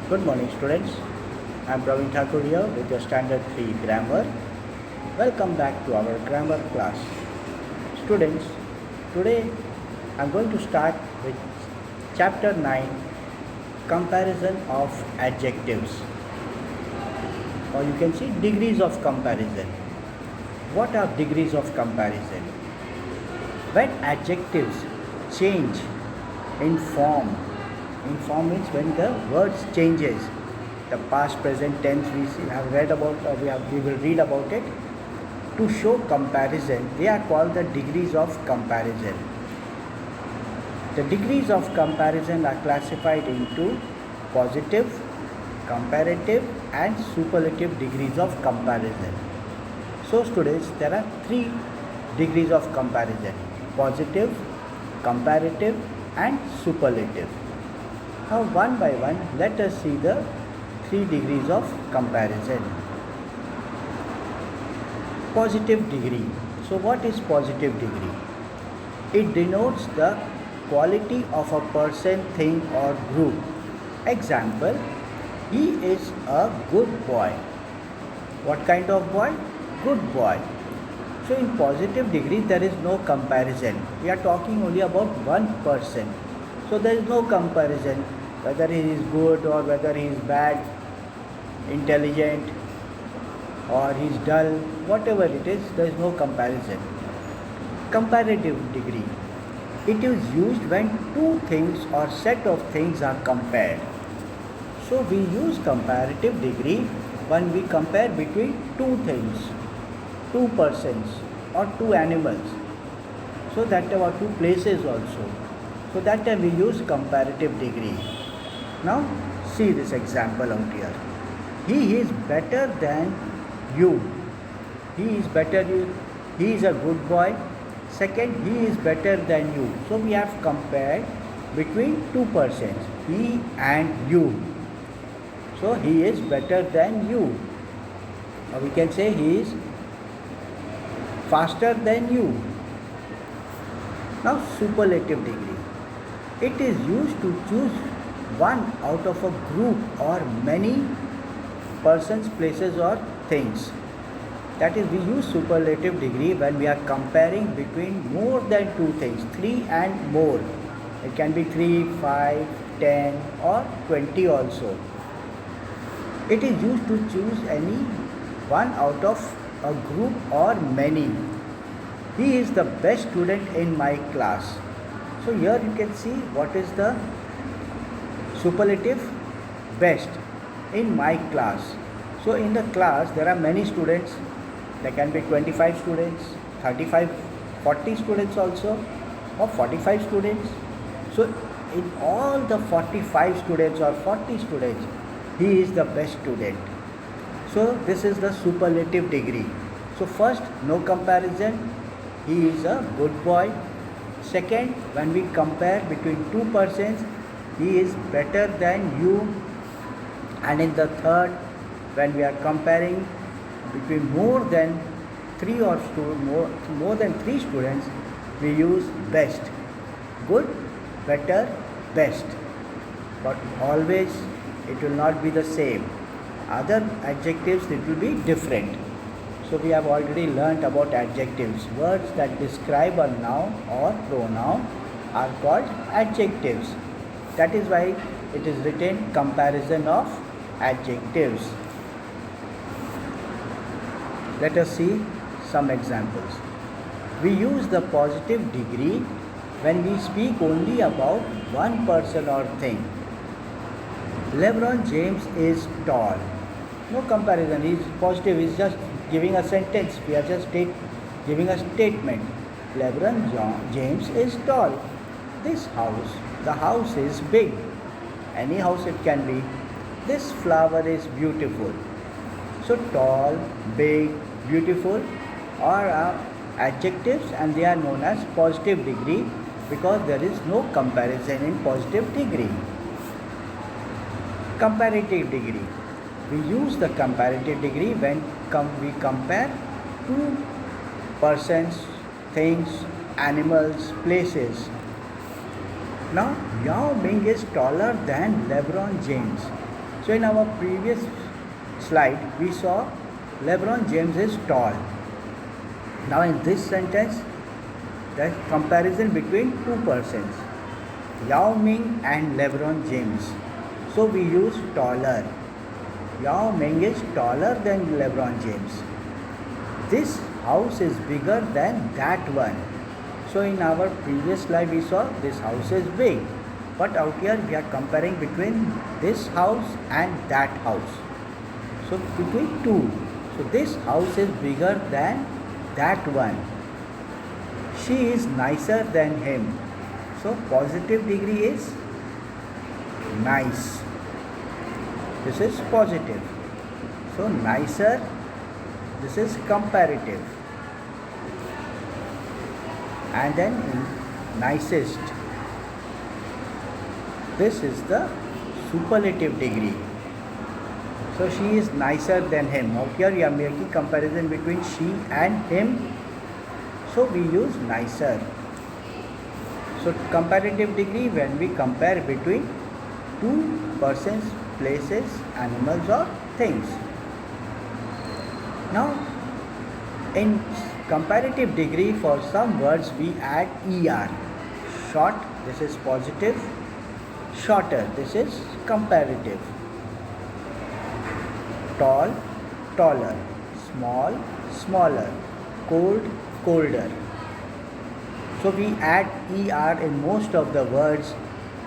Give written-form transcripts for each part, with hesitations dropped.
Good morning, students. I am Praveen Thakur here with your Standard 3 Grammar. Welcome back to our grammar class. Students, today I am going to start with Chapter 9 Comparison of Adjectives, or you can see degrees of comparison. What are degrees of comparison? When adjectives change in form means when the words changes, the past present tense we have read about, we will read about it. To show comparison, they are called the degrees of comparison. The degrees of comparison are classified into positive, comparative and superlative degrees of comparison. So students, there are 3 degrees of comparison: positive, comparative and superlative. Now one by one, let us see the 3 degrees of comparison. Positive degree. So what is positive degree? It denotes the quality of a person, thing or group. Example, he is a good boy. What kind of boy? Good boy. So in positive degree there is no comparison. We are talking only about one person. So there is no comparison whether he is good or whether he is bad, intelligent or he is dull, whatever it is, there is no comparison. Comparative degree. It is used when 2 things or set of things are compared. So we use comparative degree when we compare between 2 things, 2 persons or 2 animals. So that time, or 2 places also. So that time we use comparative degree. Now see this example out here. He is better than you. He is better. He is a good boy. Second, he is better than you. So we have compared between 2 persons, he and you. So he is better than you. Or we can say he is faster than you. Now superlative degree. It is used to choose one out of a group or many persons, places or things. That is, we use superlative degree when we are comparing between more than 2 things, 3 and more. It can be 3, 5, 10 or 20 also. It is used to choose any one out of a group or many. He is the best student in my class. So here you can see what is the superlative: best in my class. So in the class there are many students. There can be 25 students, 35, 40 students also, or 45 students. So in all the 45 students or 40 students, he is the best student. So this is the superlative degree. So first, no comparison, he is a good boy. Second, when we compare between 2 persons, he is better than you. And in the third, when we are comparing between more than 3 or more than 3 students, we use best. Good, better, best. But always it will not be the same. Other adjectives, it will be different. So we have already learnt about adjectives. Words that describe a noun or pronoun are called adjectives. That is why it is written comparison of adjectives. Let us see some examples. We use the positive degree when we speak only about one person or thing. LeBron James is tall. No comparison. He is positive. He is just giving a sentence. We are just giving a statement. LeBron James is tall. This house, the house is big. Any house it can be. This flower is beautiful. So tall, big, beautiful are adjectives and they are known as positive degree because there is no comparison in positive degree. Comparative degree. We use the comparative degree when we compare 2 persons, things, animals, places. Now Yao Ming is taller than LeBron James. So in our previous slide we saw LeBron James is tall. Now in this sentence the comparison between two persons, Yao Ming and LeBron James. So we use taller. Yao Ming is taller than LeBron James. This house is bigger than that one. So in our previous slide we saw this house is big. But out here we are comparing between this house and that house. So between two. So this house is bigger than that one. She is nicer than him. So positive degree is nice. This is positive. So nicer, this is comparative. And then nicest, this is the superlative degree. So she is nicer than him. Now here we are making comparison between she and him. So we use nicer. So comparative degree when we compare between two persons, places, animals or things. Now in comparative degree for some words we add er. Short, this is positive. Shorter, this is comparative. Tall, taller. Small, smaller. Cold, colder. So we add er in most of the words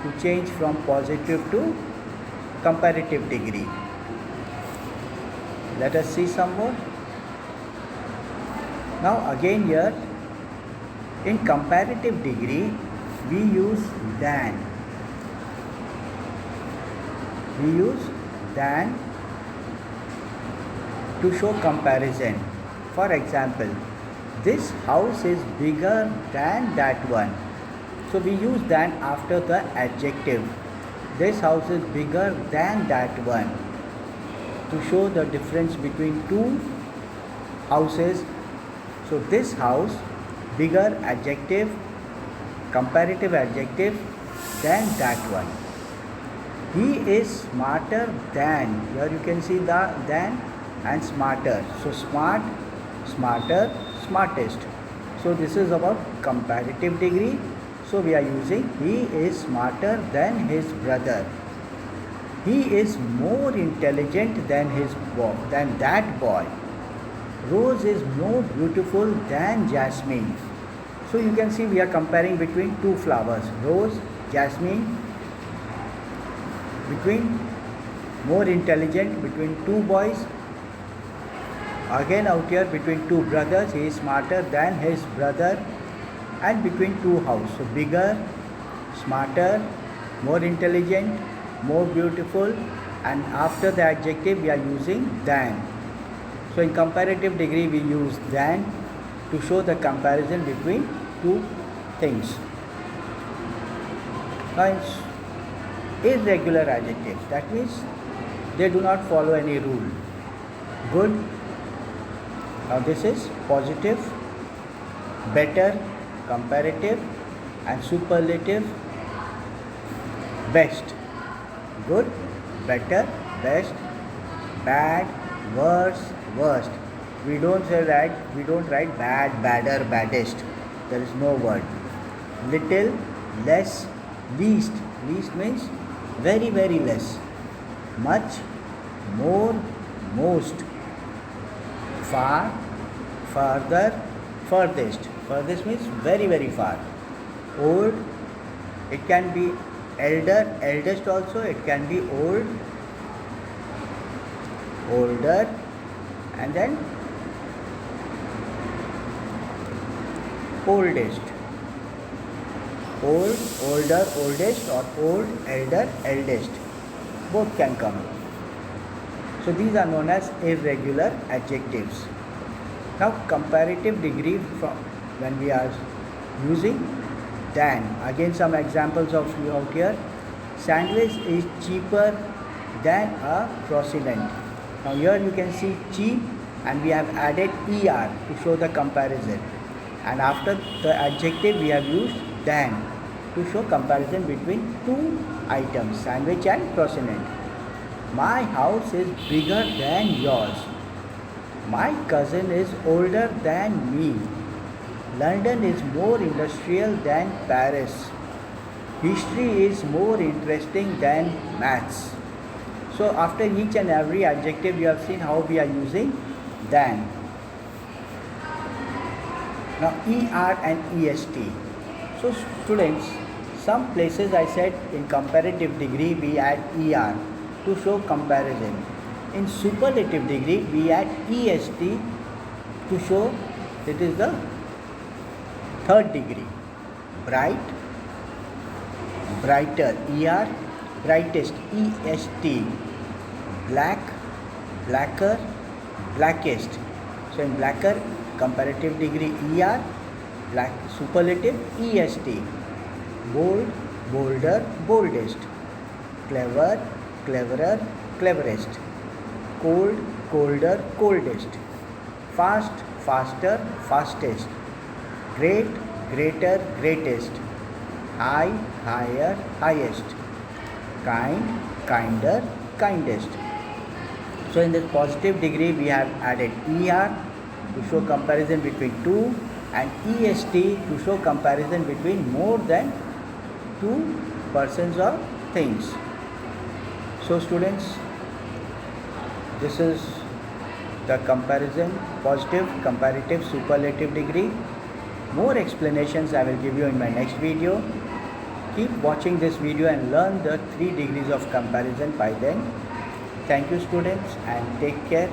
to change from positive to comparative degree. Let us see some more. Now again here in comparative degree we use than. We use than to show comparison. For example, this house is bigger than that one. So we use than after the adjective. This house is bigger than that one to show the difference between two houses. So this house, bigger adjective, comparative adjective than that one. He is smarter than. Here you can see the than and smarter. So smart, smarter, smartest. So this is about comparative degree. So we are using he is smarter than his brother. He is more intelligent than that boy. Rose is more beautiful than Jasmine. So you can see we are comparing between two flowers, rose, jasmine, between more intelligent, between two boys. Again out here between two brothers, he is smarter than his brother, and between two houses. So bigger, smarter, more intelligent, more beautiful, and after the adjective we are using than. So in comparative degree we use than to show the comparison between two things. Now irregular adjectives, that means they do not follow any rule. Good. Now this is positive, better, comparative, and superlative. Best. Good, better, best, bad, worse, worst. We don't write bad, badder, baddest. There is no word. Little, less, least. Least means very, very less. Much, more, most. Far, farther, furthest. Furthest means very, very far. Old, it can be elder, eldest also, it can be old, older, and then oldest. Old, older, oldest, or old, elder, eldest. Both can come. So these are known as irregular adjectives. Now comparative degree from when we are using than. Again some examples of out here. Sandwich is cheaper than a croissant. Now here you can see cheap and we have added er to show the comparison. And after the adjective we have used than to show comparison between two items, sandwich and croissant. My house is bigger than yours. My cousin is older than me. London is more industrial than Paris. History is more interesting than maths. So after each and every adjective you have seen how we are using than. Now ER and EST. So students, some places I said in comparative degree we add ER to show comparison. In superlative degree we add EST to show it is the third degree. Bright, brighter, ER, brightest, EST, black, blacker, blackest. So in blacker, comparative degree ER, black, superlative EST, bold, bolder, boldest, clever, cleverer, cleverest, cold, colder, coldest, fast, faster, fastest, great, greater, greatest, high, higher, highest, kind, kinder, kindest. So in this positive degree we have added ER to show comparison between two and EST to show comparison between more than two persons or things. So students, this is the comparison, positive, comparative, superlative degree. More explanations I will give you in my next video. Keep watching this video and learn the 3 degrees of comparison by then. Thank you students and take care.